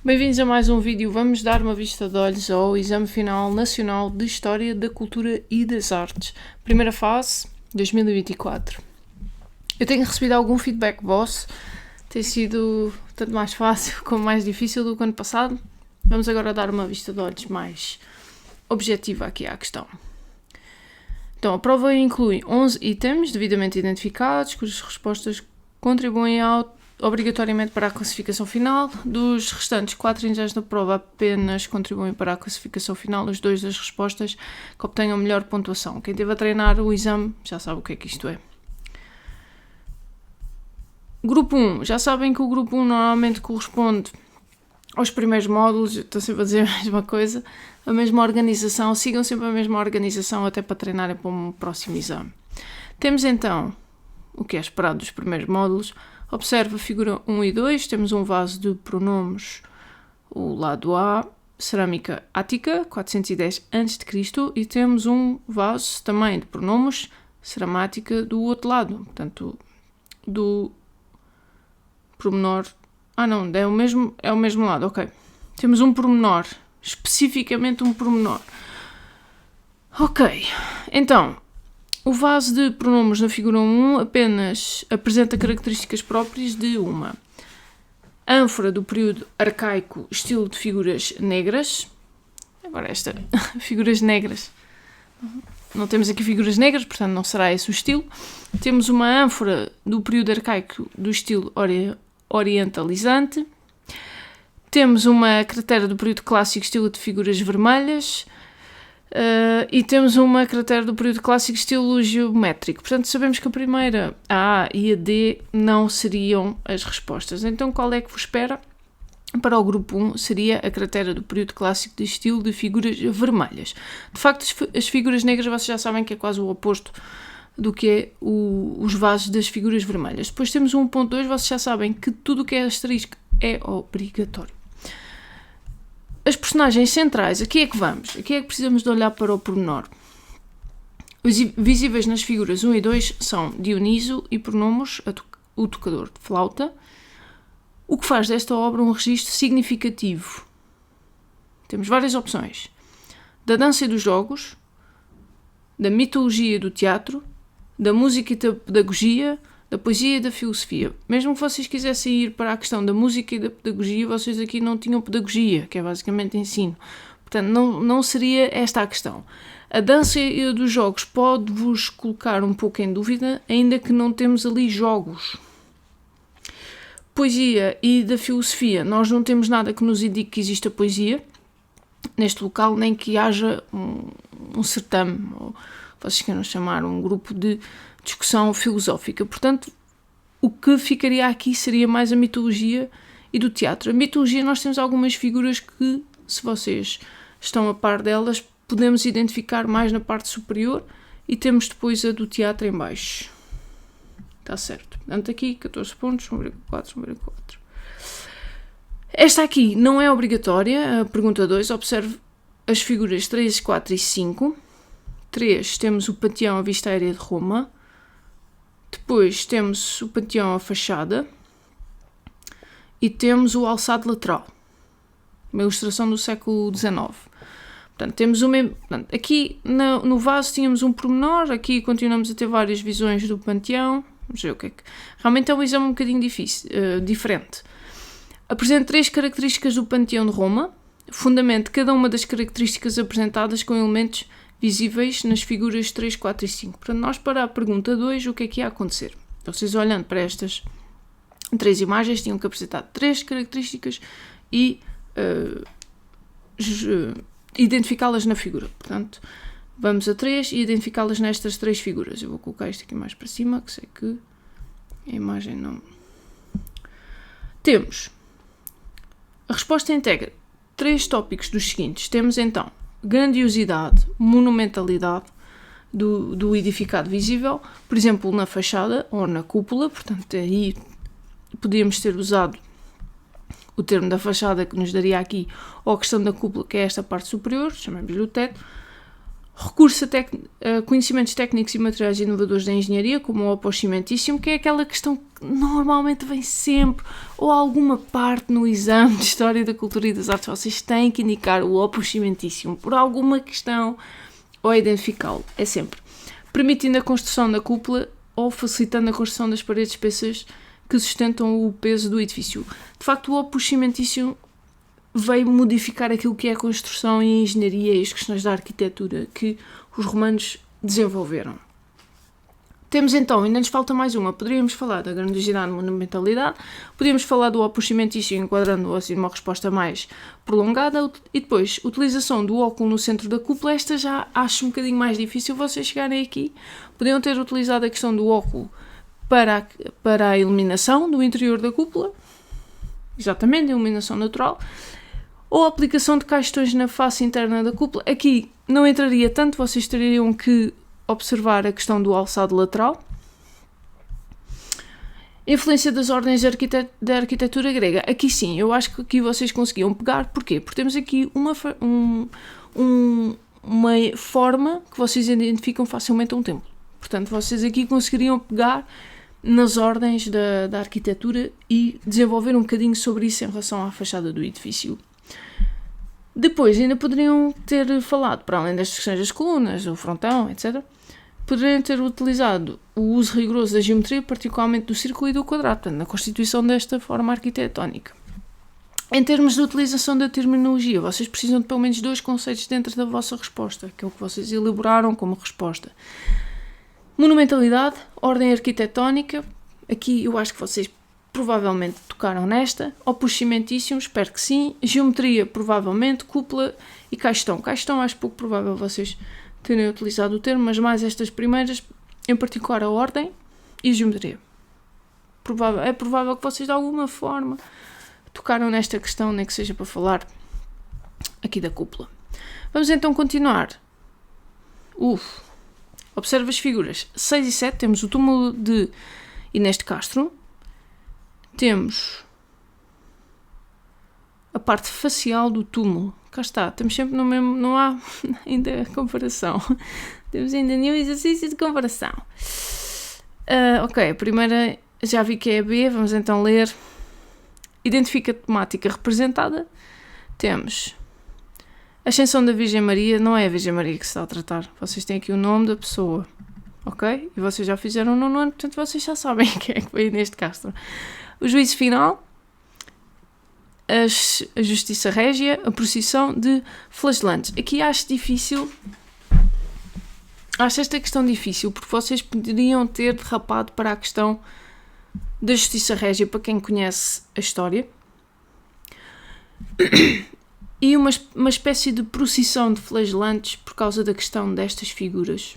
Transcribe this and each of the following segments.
Bem-vindos a mais um vídeo. Vamos dar uma vista de olhos ao Exame Final Nacional de História da Cultura e das Artes. Primeira fase, 2024. Eu tenho recebido algum feedback vosso. Tem sido tanto mais fácil como mais difícil do que o ano passado. Vamos agora dar uma vista de olhos mais objetiva aqui à questão. Então, a prova inclui 11 itens devidamente identificados, cujas respostas contribuem obrigatoriamente para a classificação final. Dos restantes 4 integrantes da prova, apenas contribuem para a classificação final os 2 das respostas que obtenham melhor pontuação. Quem esteve a treinar o exame já sabe o que é que isto é. Grupo 1. Já sabem que o grupo 1 normalmente corresponde aos primeiros módulos. Eu estou sempre a dizer a mesma coisa. A mesma organização. Sigam sempre a mesma organização até para treinarem para um próximo exame. Temos então o que é esperado dos primeiros módulos. Observe a figura 1 e 2, temos um vaso de pronomes, o lado A, cerâmica ática, 410 a.C., e temos um vaso também de pronomes, ceramática, do outro lado, portanto, do pormenor... não, é o mesmo lado, ok. Temos um pormenor, especificamente um pormenor. Ok, então... O vaso de pronomes na figura 1 apenas apresenta características próprias de uma ânfora do período arcaico, estilo de figuras negras. Agora figuras negras. Não temos aqui figuras negras, portanto não será esse o estilo. Temos uma ânfora do período arcaico do estilo orientalizante. Temos uma cratera do período clássico, estilo de figuras vermelhas. E temos uma cratera do período clássico estilo geométrico. Portanto, sabemos que a primeira, a A e a D, não seriam as respostas. Então, qual é que vos espera? Para o grupo 1 seria a cratera do período clássico de estilo de figuras vermelhas. De facto, as figuras negras vocês já sabem que é quase o oposto do que é os vasos das figuras vermelhas. Depois temos o 1.2, vocês já sabem que tudo o que é asterisco é obrigatório. As personagens centrais, aqui é que vamos, aqui é que precisamos de olhar para o pormenor. Os visíveis nas figuras 1 e 2 são Dioniso e Pronomos, o tocador de flauta, o que faz desta obra um registro significativo. Temos várias opções: da dança e dos jogos, da mitologia do teatro, da música e da pedagogia, da poesia e da filosofia. Mesmo que vocês quisessem ir para a questão da música e da pedagogia, vocês aqui não tinham pedagogia, que é basicamente ensino. Portanto, não seria esta a questão. A dança e a dos jogos pode-vos colocar um pouco em dúvida, ainda que não temos ali jogos. Poesia e da filosofia, nós não temos nada que nos indique que exista poesia neste local, nem que haja um certame, ou vocês queiram chamar um grupo de discussão filosófica. Portanto, o que ficaria aqui seria mais a mitologia e do teatro. A mitologia, nós temos algumas figuras que, se vocês estão a par delas, podemos identificar mais na parte superior, e temos depois a do teatro em baixo. Está certo. Portanto, aqui 14 pontos, 1,4. Esta aqui não é obrigatória, a pergunta 2. Observe as figuras 3, 4 e 5. 3, temos o Panteão à Vista Aérea de Roma. Depois temos o Panteão à Fachada. E temos o Alçado Lateral, uma ilustração do século XIX. Portanto, temos aqui no vaso tínhamos um pormenor, aqui continuamos a ter várias visões do Panteão. Vamos ver o que é que... Realmente é um exame um bocadinho diferente. Apresenta 3 características do Panteão de Roma. Fundamente cada uma das características apresentadas com elementos visíveis nas figuras 3, 4 e 5. Portanto, nós para a pergunta 2, o que é que ia acontecer? Vocês olhando para estas 3 imagens, tinham que apresentar 3 características e identificá-las na figura. Portanto, vamos a 3 e identificá-las nestas 3 figuras. Eu vou colocar isto aqui mais para cima, que sei que a imagem não... Temos... A resposta integra 3 tópicos dos seguintes. Temos então grandiosidade, monumentalidade do edificado visível, por exemplo, na fachada ou na cúpula. Portanto, aí podíamos ter usado o termo da fachada, que nos daria aqui, ou a questão da cúpula, que é esta parte superior, chamamos-lhe o teto. recurso a conhecimentos técnicos e materiais inovadores da engenharia, como o opus cimentíssimo, que é aquela questão que normalmente vem sempre, ou alguma parte no exame de História da Cultura e das Artes, vocês têm que indicar o opus cimentíssimo por alguma questão ou identificá-lo. É sempre permitindo a construção da cúpula ou facilitando a construção das paredes espessas que sustentam o peso do edifício. De facto, o opus cimentíssimo veio modificar aquilo que é a construção e a engenharia e as questões da arquitetura que os romanos desenvolveram. Temos então, ainda nos falta mais uma, poderíamos falar da grandiosidade e monumentalidade, podíamos falar do opus cimentíssimo enquadrando assim numa resposta mais prolongada e depois, utilização do óculo no centro da cúpula, esta já acho um bocadinho mais difícil vocês chegarem aqui. Podiam ter utilizado a questão do óculo para a iluminação do interior da cúpula, exatamente, a iluminação natural, ou a aplicação de caixões na face interna da cúpula. Aqui não entraria tanto, vocês teriam que observar a questão do alçado lateral. Influência das ordens da arquitetura grega. Aqui sim, eu acho que aqui vocês conseguiam pegar. Porquê? Porque temos aqui uma forma que vocês identificam facilmente a um templo. Portanto, vocês aqui conseguiriam pegar nas ordens da arquitetura e desenvolver um bocadinho sobre isso em relação à fachada do edifício. Depois, ainda poderiam ter falado, para além das questões das colunas, do frontão, etc., poderiam ter utilizado o uso rigoroso da geometria, particularmente do círculo e do quadrado, portanto, na constituição desta forma arquitetónica. Em termos de utilização da terminologia, vocês precisam de pelo menos 2 conceitos dentro da vossa resposta, aquilo que vocês elaboraram como resposta. Monumentalidade, ordem arquitetónica, aqui eu acho que vocês provavelmente tocaram nesta, opus cimentíssimo, espero que sim, geometria provavelmente, cúpula e caixão. Caixão acho pouco provável vocês terem utilizado o termo, mas mais estas primeiras, em particular a ordem e a geometria. É provável que vocês de alguma forma tocaram nesta questão, nem que seja para falar aqui da cúpula. Vamos então continuar. Observa as figuras 6 e 7, temos o túmulo de Inês de Castro. Temos a parte facial do túmulo. Cá está, estamos sempre no mesmo, não há ainda comparação. Temos ainda nenhum exercício de comparação. Ok, a primeira já vi que é a B, vamos então ler. Identifica a temática representada. Temos Ascensão da Virgem Maria, não é a Virgem Maria que se está a tratar. Vocês têm aqui o nome da pessoa, ok? E vocês já fizeram no ano, portanto vocês já sabem quem é que veio neste Castro. O juízo final, a justiça régia, a procissão de flagelantes. Aqui acho esta questão difícil, porque vocês poderiam ter derrapado para a questão da justiça régia, para quem conhece a história, e uma espécie de procissão de flagelantes por causa da questão destas figuras.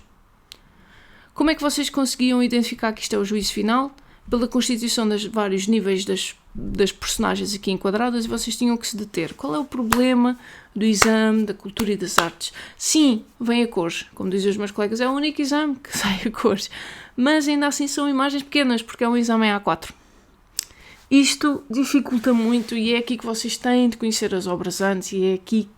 Como é que vocês conseguiam identificar que isto é o juízo final? Pela constituição dos vários níveis das personagens aqui enquadradas, e vocês tinham que se deter. Qual é o problema do exame da cultura e das artes? Sim, vem a cores. Como dizem os meus colegas, é o único exame que sai a cores. Mas ainda assim são imagens pequenas, porque é um exame em A4. Isto dificulta muito e é aqui que vocês têm de conhecer as obras antes, e é aqui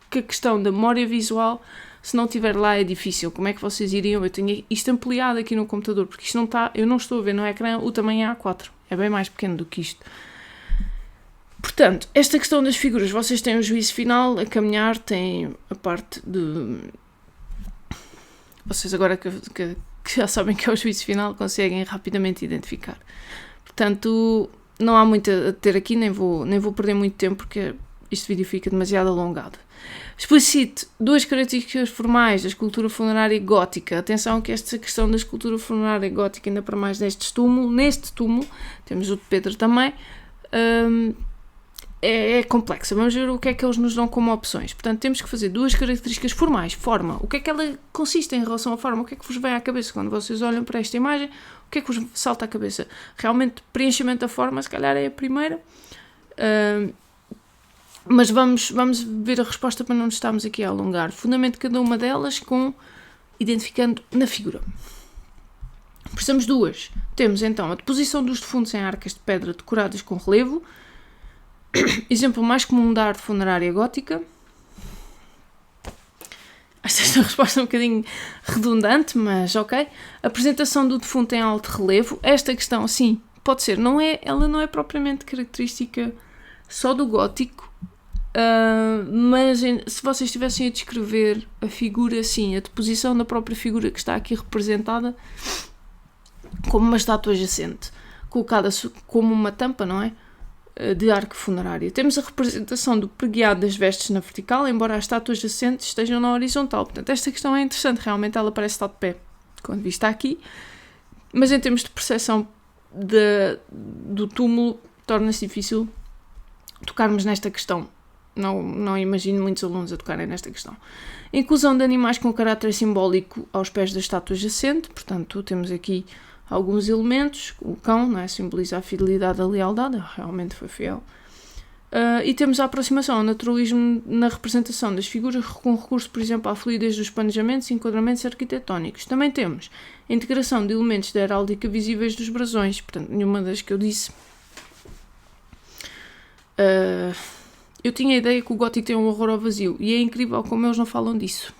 que a questão da memória visual, se não estiver lá, é difícil. Como é que vocês iriam? Eu tenho isto ampliado aqui no computador, porque isto não está, eu não estou a ver no ecrã o tamanho é A4. É bem mais pequeno do que isto. Portanto, esta questão das figuras, vocês têm o juízo final a caminhar, têm a parte de... Vocês agora que já sabem que é o juízo final, conseguem rapidamente identificar. Portanto, não há muito a ter aqui, nem vou perder muito tempo, porque este vídeo fica demasiado alongado. Explicite 2 características formais da escultura funerária gótica. Atenção que esta questão da escultura funerária gótica, ainda para mais neste túmulo, temos o de Pedro também, é complexa. Vamos ver o que é que eles nos dão como opções. Portanto, temos que fazer 2 características formais. Forma. O que é que ela consiste em relação à forma? O que é que vos vem à cabeça quando vocês olham para esta imagem? O que é que vos salta à cabeça? Realmente, preenchimento da forma, se calhar é a primeira. Mas vamos ver a resposta para não nos estarmos aqui a alongar. Fundamento de cada uma delas identificando na figura. Precisamos 2. Temos então a deposição dos defuntos em arcas de pedra decoradas com relevo. Exemplo mais comum da arte funerária gótica. Acho esta resposta um bocadinho redundante, mas ok. A apresentação do defunto em alto relevo. Esta questão, sim, pode ser. Ela não é propriamente característica só do gótico, mas se vocês estivessem a descrever a figura, sim, a deposição da própria figura que está aqui representada como uma estátua jacente, colocada como uma tampa, não é? De arco funerário. Temos a representação do preguiado das vestes na vertical, embora as estátuas jacentes estejam na horizontal. Portanto, esta questão é interessante, realmente ela parece estar de pé quando vista aqui, mas em termos de percepção do túmulo, torna-se difícil tocarmos nesta questão. Não imagino muitos alunos a tocarem nesta questão. Inclusão de animais com caráter simbólico aos pés da estátua jacente, portanto, temos aqui alguns elementos. O cão, não é? Simboliza a fidelidade, a lealdade, realmente foi fiel. E temos a aproximação ao naturalismo na representação das figuras com recurso, por exemplo, à fluidez dos planejamentos e enquadramentos arquitetónicos. Também temos a integração de elementos da heráldica visíveis dos brasões, portanto, nenhuma das que eu disse. Eu tinha a ideia que o gótico tem um horror ao vazio, e é incrível como eles não falam disso.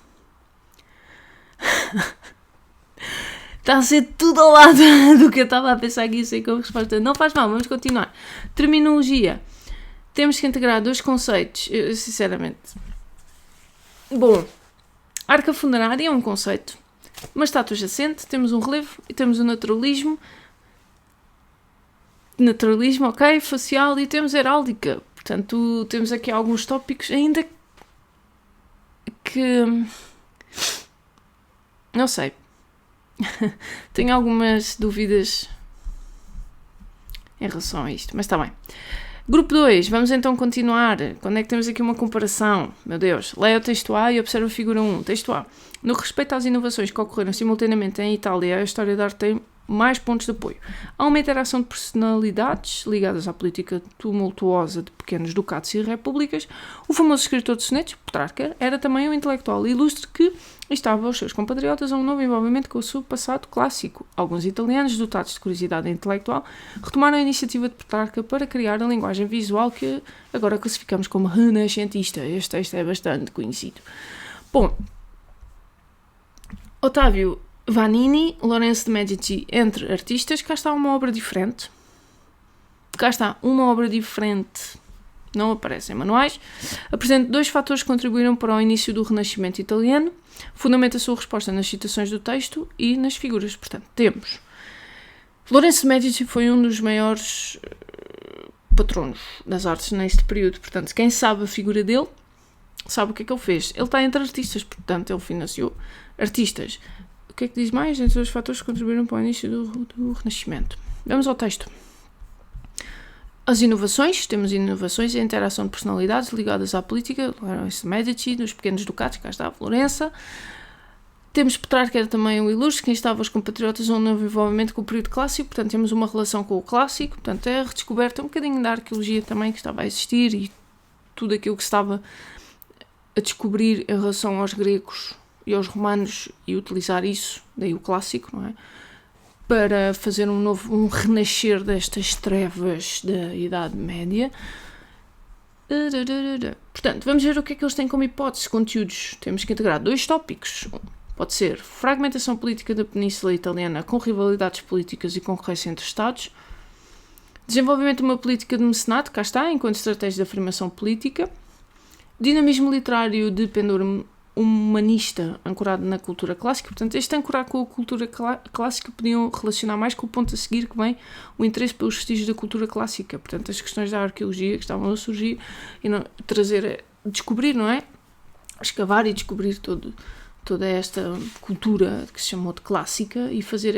Está a ser tudo ao lado do que eu estava a pensar aqui, sei como resposta. Não faz mal, vamos continuar. Terminologia. Temos que integrar dois conceitos, sinceramente. Bom, arca funerária é um conceito. Uma estátua jacente, temos um relevo e temos o naturalismo. Naturalismo, ok, facial, e temos heráldica. Portanto, temos aqui alguns tópicos, ainda que... não sei. Tenho algumas dúvidas em relação a isto, mas está bem. Grupo 2, vamos então continuar. Quando é que temos aqui uma comparação? Meu Deus, leia o texto A e observa a figura 1. Texto A. No que respeita às inovações que ocorreram simultaneamente em Itália, a história da arte tem mais pontos de apoio. Há uma interação de personalidades ligadas à política tumultuosa de pequenos ducados e repúblicas. O famoso escritor de sonetos, Petrarca, era também um intelectual ilustre que estava aos seus compatriotas a um novo envolvimento com o seu passado clássico. Alguns italianos, dotados de curiosidade intelectual, retomaram a iniciativa de Petrarca para criar a linguagem visual que agora classificamos como renascentista. Este texto é bastante conhecido. Bom, Otávio Vanini, Lourenço de Medici, entre artistas. Cá está uma obra diferente. Não aparece em manuais. Apresenta dois fatores que contribuíram para o início do Renascimento italiano. Fundamenta a sua resposta nas citações do texto e nas figuras. Portanto, temos... Lourenço de Medici foi um dos maiores patronos das artes neste período. Portanto, quem sabe a figura dele, sabe o que é que ele fez. Ele está entre artistas, portanto, ele financiou artistas. O que é que diz mais? Entre os fatores que contribuíram para o início do Renascimento. Vamos ao texto. As inovações. Temos inovações e a interação de personalidades ligadas à política. Lourenço Medici, dos pequenos ducados, cá está a Florença. Temos Petrarca, que era também um ilustre, quem estava os compatriotas a um novo envolvimento com o período clássico. Portanto, temos uma relação com o clássico. Portanto, é a redescoberta um bocadinho da arqueologia também que estava a existir e tudo aquilo que se estava a descobrir em relação aos gregos e aos romanos, e utilizar isso, daí o clássico, não é? Para fazer um renascer destas trevas da Idade Média. Portanto, vamos ver o que é que eles têm como hipótese, conteúdos. Temos que integrar dois tópicos. Pode ser fragmentação política da Península Italiana com rivalidades políticas e concorrência entre Estados. Desenvolvimento de uma política de mecenato, cá está, enquanto estratégia de afirmação política. Dinamismo literário de pendor humanista ancorado na cultura clássica. Portanto, este ancorar com a cultura clássica podiam relacionar mais com o ponto a seguir, que vem o interesse pelos vestígios da cultura clássica. Portanto, as questões da arqueologia que estavam a surgir e descobrir, não é? Escavar e descobrir toda esta cultura que se chamou de clássica e fazer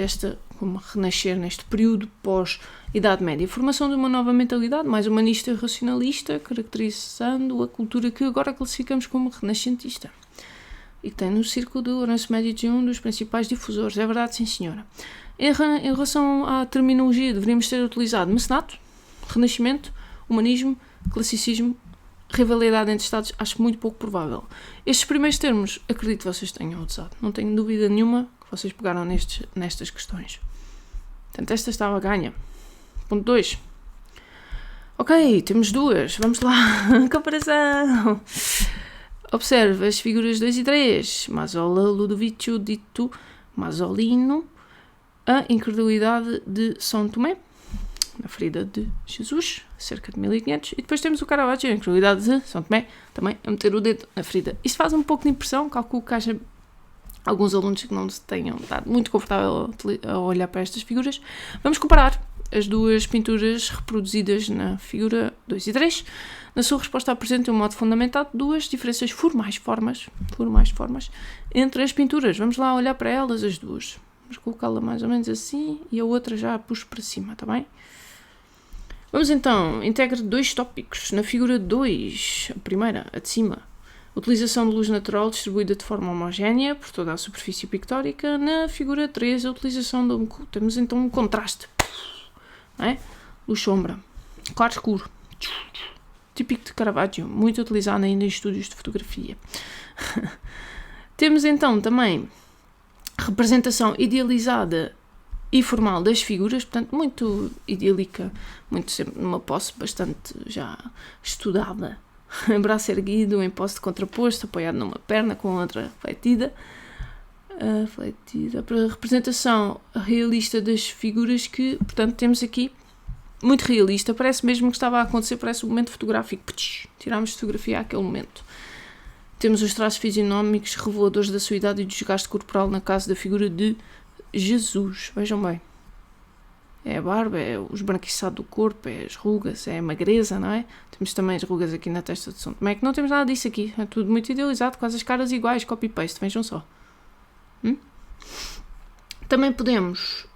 como renascer neste período pós-Idade Média. Formação de uma nova mentalidade mais humanista e racionalista, caracterizando a cultura que agora classificamos como renascentista. E que tem no círculo de Lourenço Medici um dos principais difusores. É verdade, sim senhora. Em relação à terminologia, deveríamos ter utilizado mecenato, renascimento, humanismo, classicismo, rivalidade entre Estados. Acho muito pouco provável. Estes primeiros termos, acredito que vocês tenham usado. Não tenho dúvida nenhuma que vocês pegaram nestas questões. Portanto, esta estava a ganha. Ponto 2. Ok, temos duas. Vamos lá. Comparação. Observe as figuras 2 e 3. Mazola, Ludovico, Dito, Mazolino, a incredulidade de São Tomé, na ferida de Jesus, cerca de 1500. E depois temos o Caravaggio, a incredulidade de São Tomé, também a meter o dedo na ferida. Isto faz um pouco de impressão, calculo que haja alguns alunos que não se tenham dado muito confortável a olhar para estas figuras. Vamos comparar as duas pinturas reproduzidas na figura 2 e 3. Na sua resposta apresenta um modo fundamentado duas diferenças formais formas entre as pinturas. Vamos lá olhar para elas as duas. Vamos colocá-la mais ou menos assim e a outra já a puxo para cima, está bem? Vamos então, integra 2 tópicos. Na figura 2, a primeira, a de cima, utilização de luz natural distribuída de forma homogénea por toda a superfície pictórica. Na figura 3, a utilização de temos então um contraste. É? Luz-sombra, claro-escuro, típico de Caravaggio, muito utilizado ainda em estúdios de fotografia. Temos então também representação idealizada e formal das figuras, portanto muito idílica, muito sempre numa pose bastante já estudada. Braço erguido, em pose de contraposto, apoiado numa perna com outra fletida. Para a representação realista das figuras que, portanto, temos aqui muito realista, parece mesmo que estava a acontecer, parece um momento fotográfico. Tirámos fotografia àquele momento. Temos os traços fisionómicos reveladores da sua idade e do desgaste corporal na casa da figura de Jesus. Vejam bem. É a barba, é o esbranquiçado do corpo, é as rugas, é a magreza, não é? Temos também as rugas aqui na testa de São Tomé, que não temos nada disso aqui. É tudo muito idealizado, quase as caras iguais, copy-paste, vejam só. Também podemos,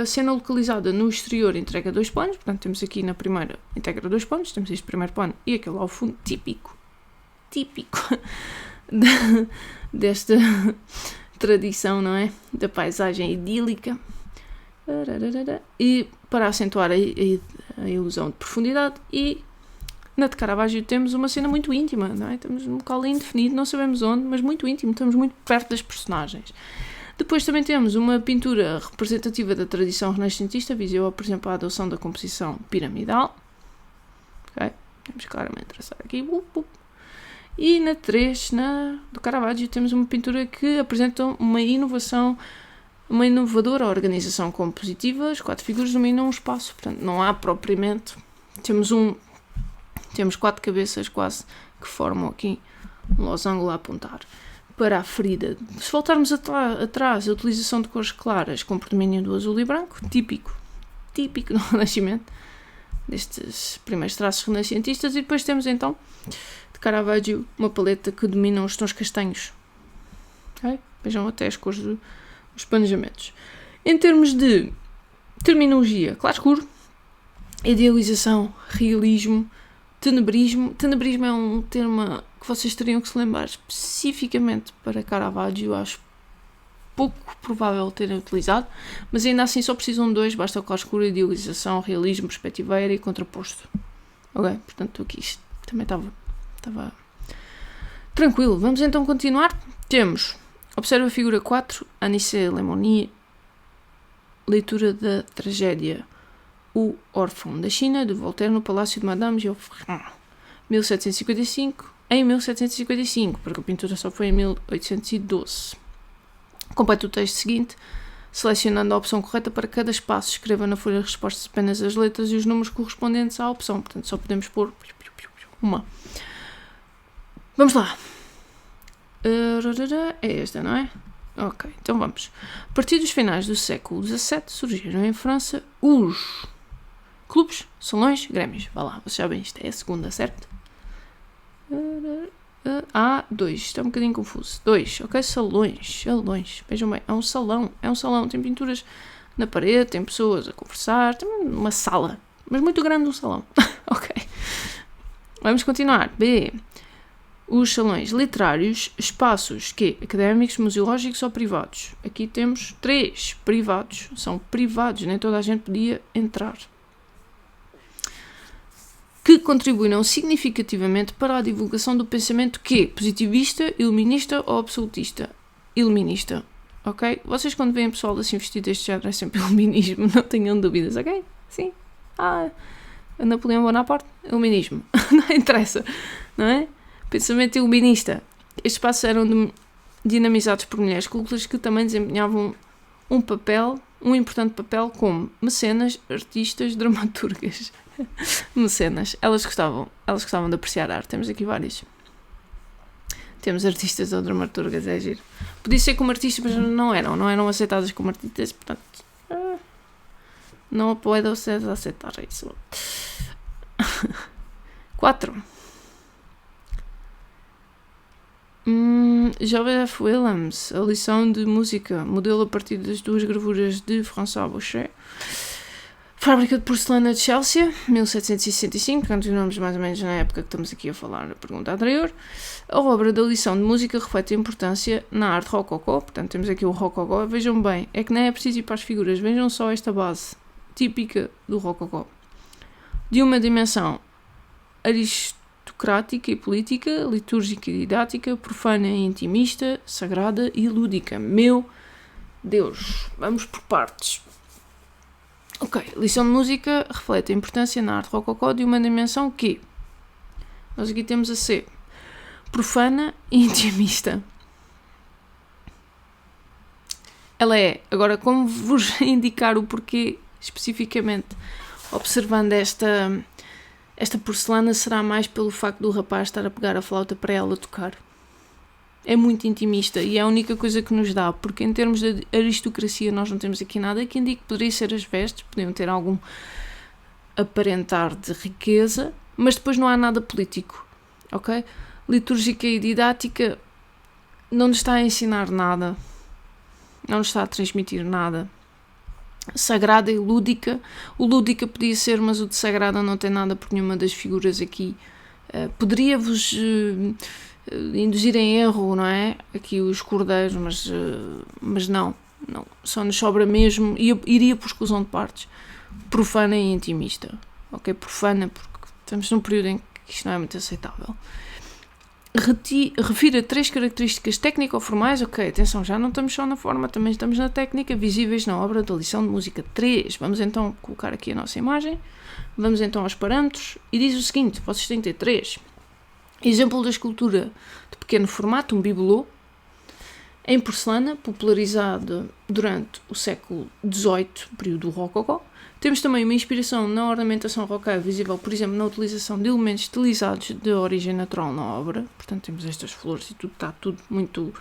cena localizada no exterior, entrega 2 planos. Portanto, temos aqui na primeira, integra 2 planos. Temos este primeiro plano e aquele ao fundo, típico desta tradição, não é? Da paisagem idílica. E para acentuar a ilusão de profundidade. E na de Caravaggio temos uma cena muito íntima, não é? Temos um local indefinido, não sabemos onde, mas muito íntimo, estamos muito perto das personagens. Depois também temos uma pintura representativa da tradição renascentista, visível, por exemplo, a adoção da composição piramidal. Okay? Temos claramente traçar aqui. E na 3, do Caravaggio, temos uma pintura que apresenta uma inovação, uma inovadora organização compositiva. As 4 figuras dominam um espaço, portanto, não há propriamente... Temos 4 cabeças quase que formam aqui um losango a apontar para a ferida. Se voltarmos atrás, a utilização de cores claras com predomínio do azul e branco, típico do Renascimento, destes primeiros traços renascentistas. E depois temos então, de Caravaggio, uma paleta que domina os tons castanhos. Okay? Vejam até as cores dos espanejamentos. Em termos de terminologia, claro-escuro, idealização, realismo, tenebrismo. Tenebrismo é um termo que vocês teriam que se lembrar especificamente para Caravaggio. Acho pouco provável terem utilizado, mas ainda assim só precisam de 2, basta o claro-escuro, idealização, realismo, perspectiveira e contraposto. Ok? Portanto, aqui isto também estava tranquilo. Vamos então continuar. Temos, observa a figura 4, Anicet Lemony, leitura da tragédia O Órfão da China, de Voltaire, no Palácio de Madame Geoffroy, 1755, em 1755, porque a pintura só foi em 1812. Complete o texto seguinte, selecionando a opção correta para cada espaço. Escreva na folha de respostas apenas as letras e os números correspondentes à opção. Portanto, só podemos pôr uma. Vamos lá. É esta, não é? Ok, então vamos. A partir dos finais do século XVII surgiram em França os clubes, salões, grêmios. Vá lá, vocês sabem, isto é a segunda, certo? 2, está um bocadinho confuso. 2, ok, salões. Vejam bem, é um salão, tem pinturas na parede, tem pessoas a conversar, tem uma sala, mas muito grande um salão. Ok. Vamos continuar. B, os salões literários, espaços académicos, museológicos ou privados. Aqui temos 3 privados, são privados, nem toda a gente podia entrar. Que contribuíram significativamente para a divulgação do pensamento positivista, iluminista ou absolutista? Iluminista, ok? Vocês quando veem pessoal assim vestido deste género é sempre iluminismo, não tenham dúvidas, ok? Sim. Napoleão Bonaparte, iluminismo. Não interessa, não é? Pensamento iluminista. Estes espaços eram dinamizados por mulheres cultas que também desempenhavam um importante papel como mecenas, artistas, dramaturgas. Mecenas. Elas gostavam de apreciar a arte. Temos aqui vários. Temos artistas ou dramaturgas, é giro. Podia ser como artistas, mas não eram aceitadas como artistas, portanto, não puedo aceitar isso. 4. Joseph Williams, a lição de música, modelo a partir das 2 gravuras de François Boucher. Fábrica de porcelana de Chelsea, 1765, continuamos mais ou menos na época que estamos aqui a falar na pergunta anterior. A obra da lição de música reflete a importância na arte rococó, portanto temos aqui o rococó, vejam bem, é que não é preciso ir para as figuras, vejam só esta base típica do rococó. De uma dimensão aristocrática e política, litúrgica e didática, profana e intimista, sagrada e lúdica. Meu Deus, vamos por partes. Ok, lição de música reflete a importância na arte rococó de uma dimensão que nós aqui temos a C, profana e intimista. Ela é, agora como vos indicar o porquê especificamente, observando esta porcelana, será mais pelo facto do rapaz estar a pegar a flauta para ela tocar. É muito intimista e é a única coisa que nos dá, porque em termos de aristocracia nós não temos aqui nada que indique que poderia ser as vestes, podiam ter algum aparentar de riqueza, mas depois não há nada político, ok? Litúrgica e didática não nos está a ensinar nada, não nos está a transmitir nada. Sagrada e lúdica, o lúdica podia ser, mas o de sagrada não tem nada porque nenhuma das figuras aqui poderia-vos induzir em erro, não é? Aqui os cordeiros, mas não, só nos sobra mesmo, e iria por exclusão de partes, profana e intimista, ok? Profana porque estamos num período em que isto não é muito aceitável. Refira 3 características técnico-formais, ok, atenção, já não estamos só na forma, também estamos na técnica, visíveis na obra da lição de música 3. Vamos então colocar aqui a nossa imagem, vamos então aos parâmetros, e diz o seguinte, vocês têm que ter 3. Exemplo da escultura de pequeno formato, um bibelô, em porcelana, popularizado durante o século XVIII, período do rococó. Temos também uma inspiração na ornamentação rocaille, visível, por exemplo, na utilização de elementos estilizados de origem natural na obra. Portanto, temos estas flores e tudo, está tudo muito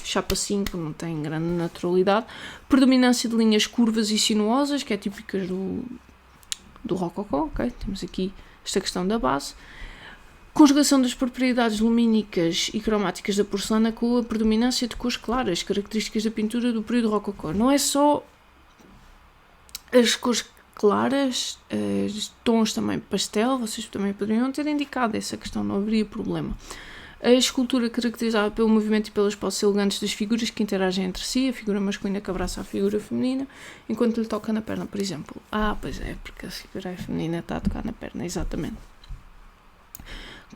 chapa 5, não tem grande naturalidade. Predominância de linhas curvas e sinuosas, que é típica do rococó, ok? Temos aqui esta questão da base. Conjugação das propriedades lumínicas e cromáticas da porcelana com a predominância de cores claras, características da pintura do período rococó. Não é só as cores claras, os tons também pastel, vocês também poderiam ter indicado essa questão, não haveria problema. A escultura caracterizada pelo movimento e pelas poses elegantes das figuras que interagem entre si, a figura masculina que abraça a figura feminina, enquanto lhe toca na perna, por exemplo. Pois é, porque a figura feminina está a tocar na perna, exatamente.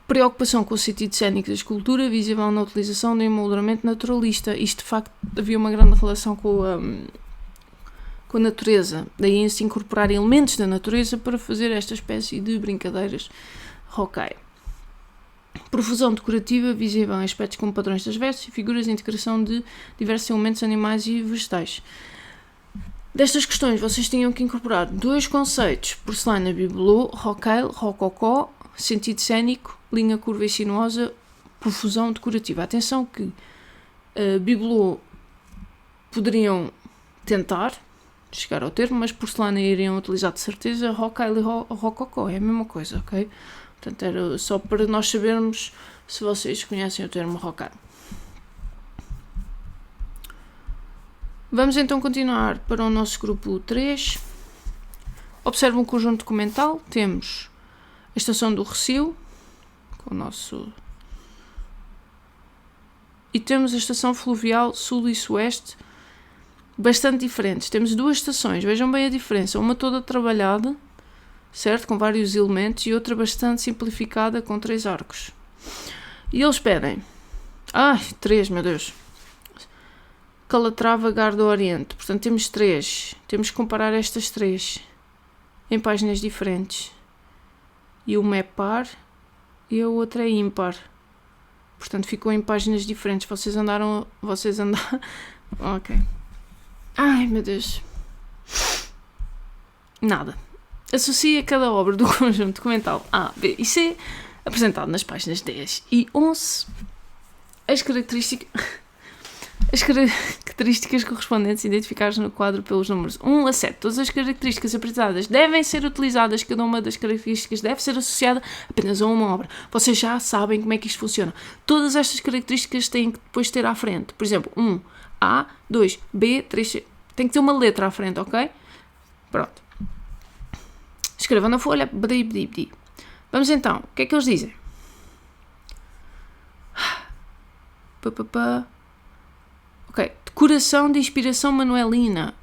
Preocupação com o sentido cénico da escultura, visível na utilização de emolduramento naturalista. Isto, de facto, havia uma grande relação com a natureza. Daí se incorporar elementos da natureza para fazer esta espécie de brincadeiras rocaille. Profusão decorativa, visível em aspectos como padrões das vestes e figuras de integração de diversos elementos animais e vegetais. Destas questões, vocês tinham que incorporar 2 conceitos: porcelana, bibelô, rocaille, rococó, sentido cénico, linha curva e sinuosa, profusão decorativa. Atenção que bibelô poderiam tentar chegar ao termo, mas porcelana iriam utilizar de certeza, rocaille e rococó, é a mesma coisa, ok? Portanto, era só para nós sabermos se vocês conhecem o termo rocaille. Vamos então continuar para o nosso grupo 3. Observe um conjunto documental, temos a estação do Recio, com o nosso... e temos a estação fluvial sul e sueste, bastante diferentes. Temos 2 estações, vejam bem a diferença, uma toda trabalhada, certo, com vários elementos, e outra bastante simplificada, com 3 arcos. E eles pedem, 3, meu Deus, Calatrava, Garda, Oriente, portanto temos 3, temos que comparar estas 3 em páginas diferentes, e uma é par e a outra é ímpar. Portanto, ficou em páginas diferentes. Vocês andaram... Ok. Ai, meu Deus. Nada. Associa cada obra do conjunto documental A, B e C, apresentado nas páginas 10 e 11, as características correspondentes identificadas no quadro pelos números 1 a 7. Todas as características apresentadas devem ser utilizadas, cada uma das características deve ser associada apenas a uma obra. Vocês já sabem como é que isto funciona. Todas estas características têm que depois ter à frente. Por exemplo, 1, A, 2, B, 3, C. Tem que ter uma letra à frente, ok? Pronto. Escrevam na folha. Vamos então. O que é que eles dizem? Ok. Decoração de inspiração manuelina.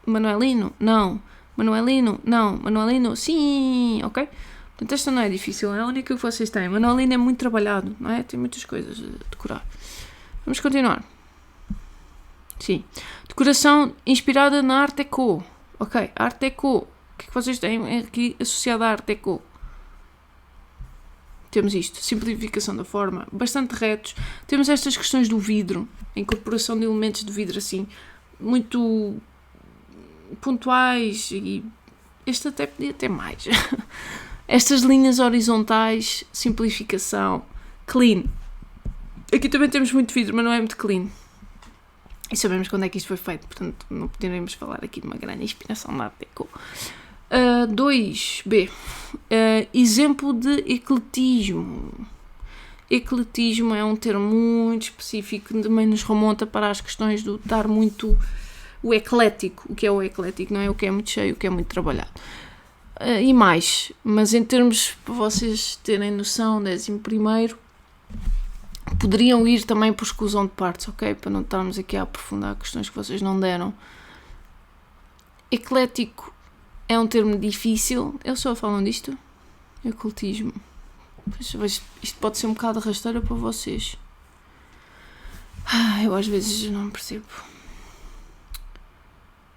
Manuelino? Não. Manuelino? Não. Manuelino? Sim. Ok? Portanto, esta não é difícil. É a única que vocês têm. Manuelino é muito trabalhado, não é? Tem muitas coisas a decorar. Vamos continuar. Sim. Decoração inspirada na Art Deco. Ok. Art Deco. O que é que vocês têm aqui associado à Art Deco? Temos isto, simplificação da forma, bastante retos. Temos estas questões do vidro, a incorporação de elementos de vidro assim, muito pontuais, e este até podia ter mais. Estas linhas horizontais, simplificação, clean. Aqui também temos muito vidro, mas não é muito clean. E sabemos quando é que isto foi feito, portanto não poderíamos falar aqui de uma grande inspiração da Art Deco. 2b. Exemplo de ecletismo. Ecletismo é um termo muito específico que também nos remonta para as questões do dar muito o eclético. O que é o eclético? Não é o que é muito cheio, o que é muito trabalhado. E mais, mas em termos para vocês terem noção, 11º, poderiam ir também por exclusão de partes, ok? Para não estarmos aqui a aprofundar questões que vocês não deram. Eclético é um termo difícil. Eles só falam disto? Ecletismo. Isto pode ser um bocado rasteira para vocês. Eu às vezes não percebo.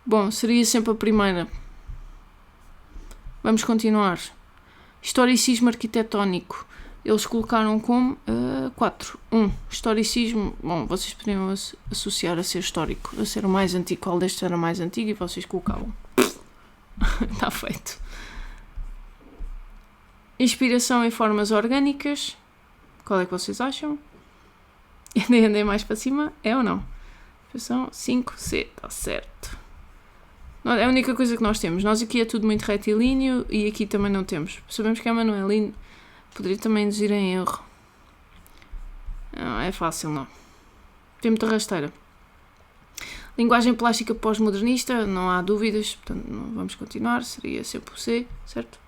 Bom, seria sempre a primeira. Vamos continuar. Historicismo arquitetónico. Eles colocaram como 4. 1. Historicismo. Bom, vocês poderiam associar a ser histórico, a ser o mais antigo. Qual destes era mais antigo? E vocês colocavam. Está feito. Inspiração em formas orgânicas. Qual é que vocês acham? Andei mais para cima? É ou não? Inspiração 5C. Está certo. É a única coisa que nós temos. Nós aqui é tudo muito retilíneo e aqui também não temos. Sabemos que é manuelino. Poderia também induzir em erro. Não, é fácil, não. Tem muita rasteira. Linguagem plástica pós-modernista, não há dúvidas, portanto não vamos continuar, seria sempre o C, certo?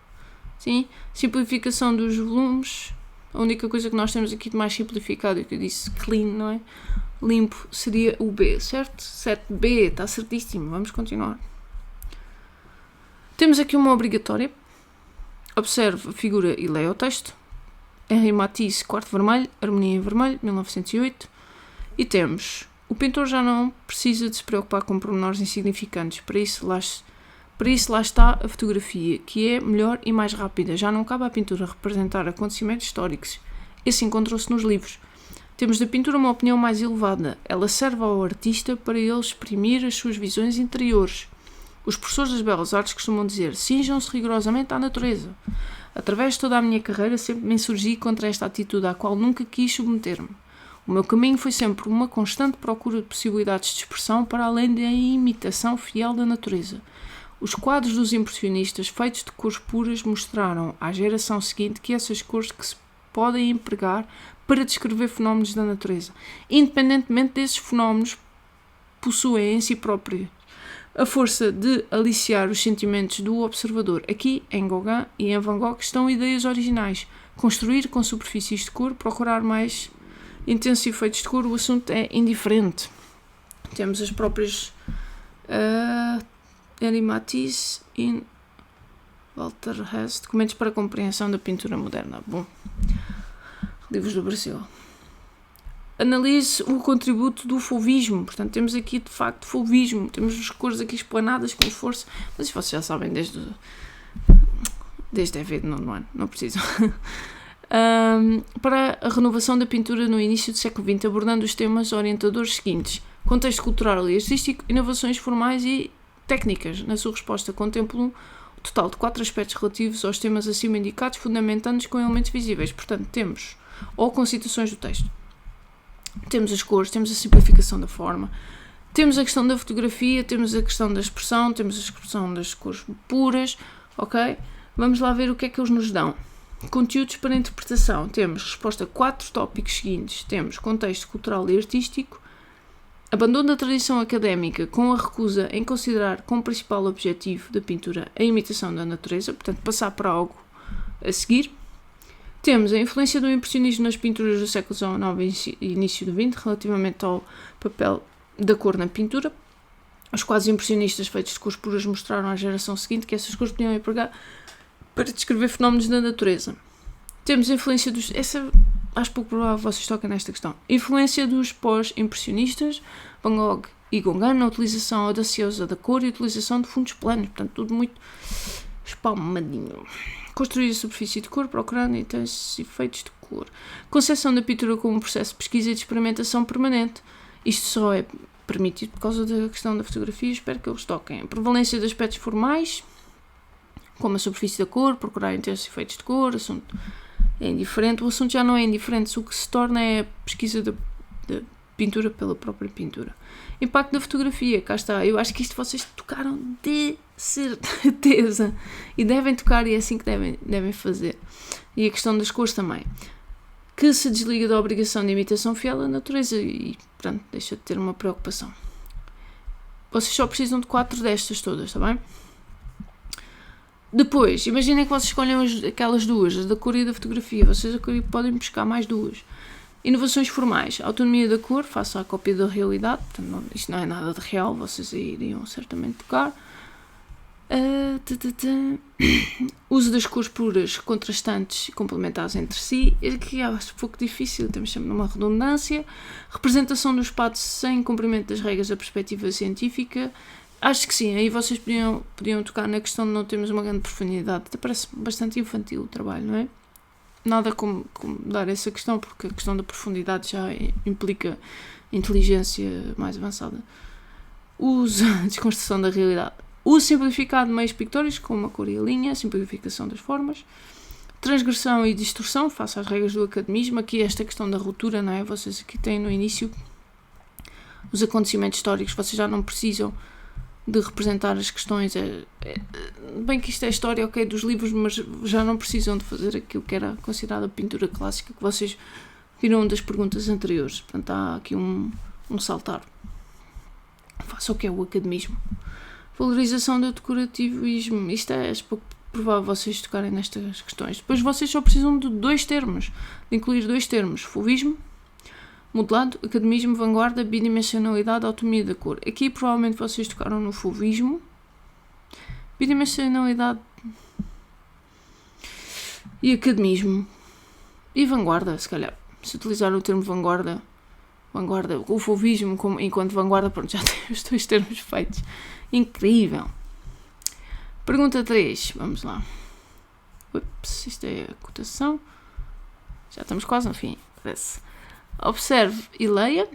Sim. Simplificação dos volumes, a única coisa que nós temos aqui de mais simplificado, é que eu disse clean, não é? Limpo, seria o B, certo? 7B, está certíssimo, vamos continuar. Temos aqui uma obrigatória, observe a figura e leia o texto. Henri Matisse, Quarto Vermelho, Harmonia em Vermelho, 1908, e temos... O pintor já não precisa de se preocupar com pormenores insignificantes, para isso lá está a fotografia, que é melhor e mais rápida. Já não cabe à pintura representar acontecimentos históricos. Esse encontrou-se nos livros. Temos da pintura uma opinião mais elevada. Ela serve ao artista para ele exprimir as suas visões interiores. Os professores das belas artes costumam dizer: cinjam-se rigorosamente à natureza. Através de toda a minha carreira sempre me insurgi contra esta atitude à qual nunca quis submeter-me. O meu caminho foi sempre uma constante procura de possibilidades de expressão para além da imitação fiel da natureza. Os quadros dos impressionistas, feitos de cores puras, mostraram à geração seguinte que essas cores que se podem empregar para descrever fenómenos da natureza, independentemente desses fenómenos, possuem em si próprios a força de aliciar os sentimentos do observador. Aqui, em Gauguin e em Van Gogh, estão ideias originais. Construir com superfícies de cor, procurar mais intensos efeitos de cor, o assunto é indiferente. Temos as próprias Henri Matisse e Walter Hess, documentos para a compreensão da pintura moderna. Bom, livros do Brasil. Analise o contributo do fauvismo. Portanto, temos aqui, de facto, fauvismo. Temos as cores aqui explanadas com força. Mas isso vocês já sabem desde EV de nono ano. Não precisam. para a renovação da pintura no início do século XX, abordando os temas orientadores seguintes: contexto cultural e artístico, inovações formais e técnicas. Na sua resposta, contemplam um total de 4 aspectos relativos aos temas acima indicados, fundamentando-os com elementos visíveis. Portanto, temos, ou com citações do texto, temos as cores, temos a simplificação da forma, temos a questão da fotografia, temos a questão da expressão, temos a expressão das cores puras, ok? Vamos lá ver o que é que eles nos dão. Conteúdos para interpretação. Temos resposta a 4 tópicos seguintes. Temos contexto cultural e artístico, abandono da tradição académica com a recusa em considerar como principal objetivo da pintura a imitação da natureza, portanto passar para algo a seguir. Temos a influência do impressionismo nas pinturas do século XIX e início do XX relativamente ao papel da cor na pintura. Os quadros impressionistas feitos de cores puras mostraram à geração seguinte que essas cores podiam empregar para descrever fenómenos da natureza. Temos a influência dos... acho pouco provável que vocês toquem nesta questão. Influência dos pós-impressionistas, Van Gogh e Gauguin, na utilização audaciosa da cor e utilização de fundos planos. Portanto, tudo muito espalmadinho. Construir a superfície de cor, procurando intensos efeitos de cor. Concepção da pintura como um processo de pesquisa e de experimentação permanente. Isto só é permitido por causa da questão da fotografia. Espero que eles toquem. A prevalência de aspectos formais, como a superfície da cor, procurar intensos efeitos de cor, assunto é indiferente. O assunto já não é indiferente, o que se torna é a pesquisa da pintura pela própria pintura. Impacto da fotografia, cá está. Eu acho que isto vocês tocaram de certeza. E devem tocar, e é assim que devem fazer. E a questão das cores também. Que se desliga da obrigação de imitação fiel da natureza e, portanto, deixa de ter uma preocupação. Vocês só precisam de 4 destas todas, está bem? Depois, imaginem que vocês escolhem aquelas duas, as da cor e da fotografia. Vocês podem buscar mais 2. Inovações formais. Autonomia da cor, face à cópia da realidade. Portanto, isto não é nada de real, vocês aí iriam certamente tocar. Uso das cores puras, contrastantes e complementares entre si. Aqui é um pouco difícil, temos sempre uma redundância. Representação do espaço sem cumprimento das regras da perspectiva científica. Acho que sim, aí vocês podiam tocar na questão de não termos uma grande profundidade. Até parece bastante infantil o trabalho, não é? Nada como dar essa questão, porque a questão da profundidade já implica inteligência mais avançada. Uso, desconstrução da realidade. Uso simplificado de meios pictóricos, como a cor e a linha, simplificação das formas. Transgressão e distorção, face às regras do academismo. Aqui esta questão da ruptura, não é? Vocês aqui têm no início os acontecimentos históricos, vocês já não precisam de representar as questões, bem que isto é a história, ok, dos livros, mas já não precisam de fazer aquilo que era considerado a pintura clássica, que vocês viram das perguntas anteriores. Portanto, há aqui um saltar. Faça o que é o academismo. Valorização do decorativismo. Isto é pouco provável vocês tocarem nestas questões. Depois vocês só precisam de 2 termos, de incluir 2 termos: fauvismo, modelado, academismo, vanguarda, bidimensionalidade, autonomia da cor. Aqui provavelmente vocês tocaram no fauvismo, bidimensionalidade e academismo. E vanguarda, se calhar. Se utilizar o termo vanguarda, o fauvismo enquanto vanguarda, pronto, já tem os 2 termos feitos. Incrível. Pergunta 3, vamos lá. Ups, isto é a cotação. Já estamos quase no fim, parece. Observe e leia.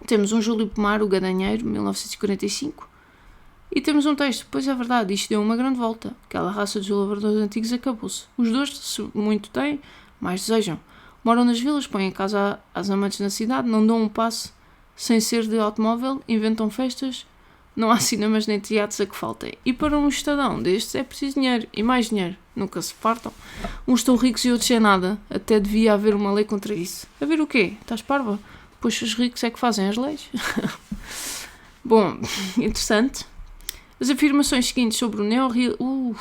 Temos um Júlio Pomar, o Gadanheiro, 1945. E temos um texto. Pois é verdade, isto deu uma grande volta. Aquela raça de lavradores antigos acabou-se. Os 2, se muito têm, mais desejam. Moram nas vilas, põem em casa às amantes na cidade, não dão um passo sem ser de automóvel, inventam festas, não há cinemas nem teatros a que faltem. E para um estadão destes é preciso dinheiro, e mais dinheiro. Nunca se fartam. Uns estão ricos e outros sem nada. Até devia haver uma lei contra isso. A ver o quê? Estás parva? Pois os ricos é que fazem as leis. Bom, interessante. As afirmações seguintes sobre o neorrealismo...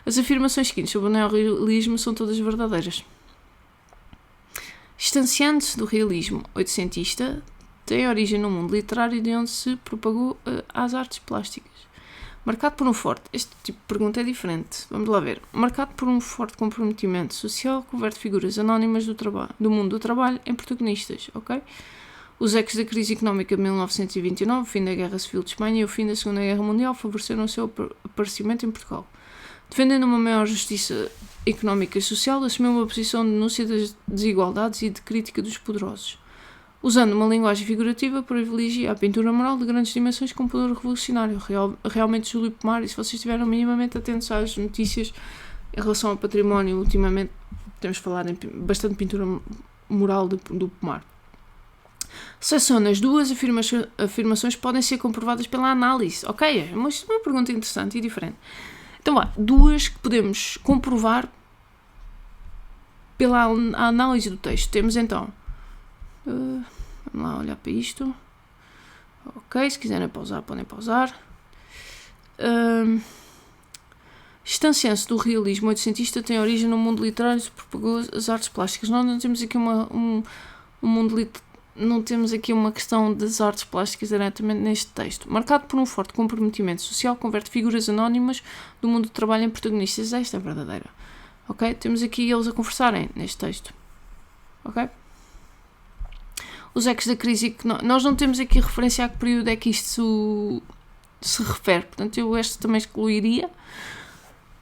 As afirmações seguintes sobre o neorrealismo são todas verdadeiras. Distanciando-se do realismo oitocentista, tem origem no mundo literário de onde se propagou às artes plásticas. Marcado por um forte... Este tipo de pergunta é diferente. Vamos lá ver. Marcado por um forte comprometimento social, converte figuras anónimas do mundo do trabalho em protagonistas, ok? Os ecos da crise económica de 1929, o fim da Guerra Civil de Espanha e o fim da Segunda Guerra Mundial favoreceram o seu aparecimento em Portugal. Defendendo uma maior justiça económica e social, assumiu uma posição de denúncia das desigualdades e de crítica dos poderosos. Usando uma linguagem figurativa, privilegia a pintura mural de grandes dimensões com poder revolucionário. Realmente, Júlio Pomar, e se vocês estiveram minimamente atentos às notícias em relação ao património, ultimamente temos falado bastante pintura mural do Pomar. Seleciona as duas afirmações podem ser comprovadas pela análise. Ok, é uma pergunta interessante e diferente. Então duas que podemos comprovar pela análise do texto. Temos então, vamos lá olhar para isto. Ok, se quiserem pausar, podem pausar. Distanciando-se do realismo oitocentista tem origem no mundo literário e se propagou as artes plásticas. Nós não temos aqui um mundo literário. Não temos aqui uma questão das artes plásticas diretamente neste texto. Marcado por um forte comprometimento social, converte figuras anónimas do mundo do trabalho em protagonistas. Esta é verdadeira. Ok? Temos aqui eles a conversarem neste texto. Ok? Os ecos da crise. Nós não temos aqui referência a que período é que isto se refere. Portanto, eu este também excluiria.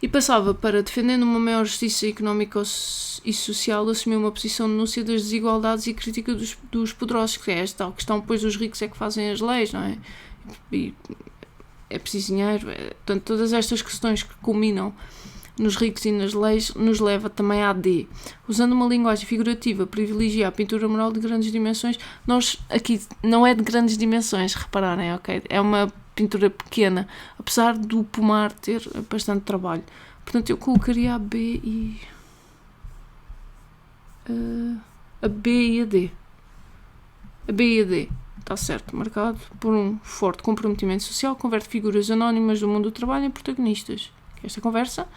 E passava para, defendendo uma maior justiça económica e social, assumir uma posição de denúncia das desigualdades e crítica dos poderosos, que é esta tal questão, pois os ricos é que fazem as leis, não é? E é preciso dinheiro. Portanto, todas estas questões que culminam nos ricos e nas leis nos leva também à D. Usando uma linguagem figurativa, privilegia a pintura mural de grandes dimensões. Nós aqui não é de grandes dimensões, repararem, ok? É uma pintura pequena, apesar do Pomar ter bastante trabalho. Portanto, eu colocaria a B e a D. A B e a D. Está certo, marcado por um forte comprometimento social, converte figuras anónimas do mundo do trabalho em protagonistas. Esta conversa.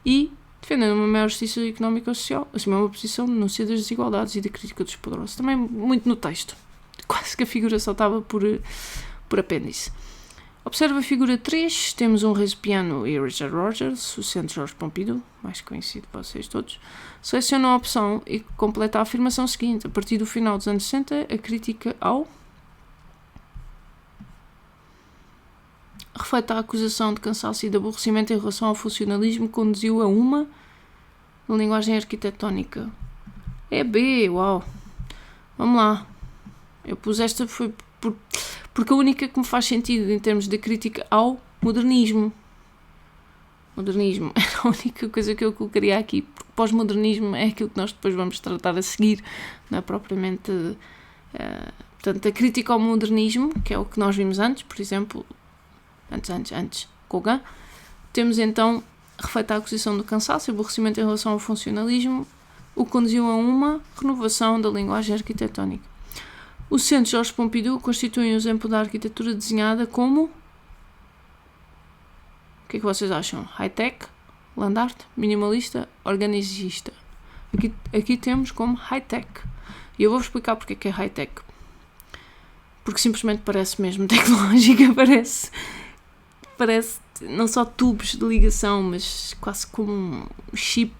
E, defendendo uma maior justiça económica e social, assumiu uma posição de denúncia das desigualdades e de crítica dos poderosos. Também muito no texto. Quase que a figura só estava por apêndice. Observa a figura 3, temos um Reis-Piano e Richard Rogers, o Centro Georges Pompidou, mais conhecido para vocês todos. Seleciona a opção e completa a afirmação seguinte. A partir do final dos anos 60, a crítica ao... reflete a acusação de cansaço e de aborrecimento em relação ao funcionalismo que conduziu a uma linguagem arquitetónica. É B, uau. Vamos lá. Eu pus esta foi porque a única que me faz sentido em termos de crítica ao modernismo. Modernismo era a única coisa que eu colocaria aqui, porque pós-modernismo é aquilo que nós depois vamos tratar a seguir, não é propriamente... portanto, a crítica ao modernismo, que é o que nós vimos antes, por exemplo, antes, Gauguin, temos então, reflete a acusação do cansaço e aborrecimento em relação ao funcionalismo, o que conduziu a uma renovação da linguagem arquitetónica. O Centro Georges Pompidou constitui um exemplo da arquitetura desenhada como... O que é que vocês acham? High-tech, land art, minimalista, organizista. Aqui temos como high-tech. E eu vou-vos explicar porque é que é high-tech. Porque simplesmente parece mesmo tecnológica, parece não só tubos de ligação, mas quase como um chip,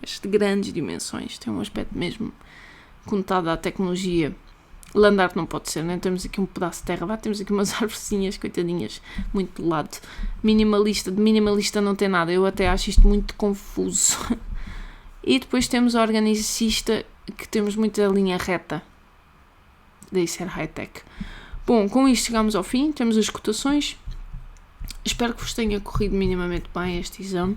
mas de grandes dimensões. Tem um aspecto mesmo conotado à tecnologia. Land art não pode ser, nem temos aqui um pedaço de terra, temos aqui umas arvorezinhas, coitadinhas, muito de lado. Minimalista, de minimalista não tem nada, eu até acho isto muito confuso. E depois temos a organicista, que temos muita linha reta, daí ser high-tech. Bom, com isto chegamos ao fim, temos as cotações. Espero que vos tenha corrido minimamente bem este exame.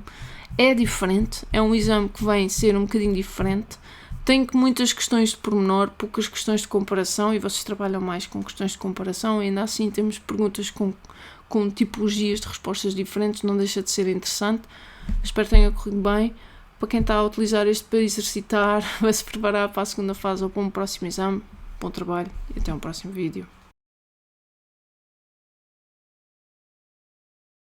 É diferente, é um exame que vem ser um bocadinho diferente. Tem muitas questões de pormenor, poucas questões de comparação, e vocês trabalham mais com questões de comparação, ainda assim temos perguntas com tipologias de respostas diferentes, não deixa de ser interessante. Espero que tenha corrido bem. Para quem está a utilizar este para exercitar, vai se preparar para a segunda fase ou para um próximo exame. Bom trabalho e até um próximo vídeo.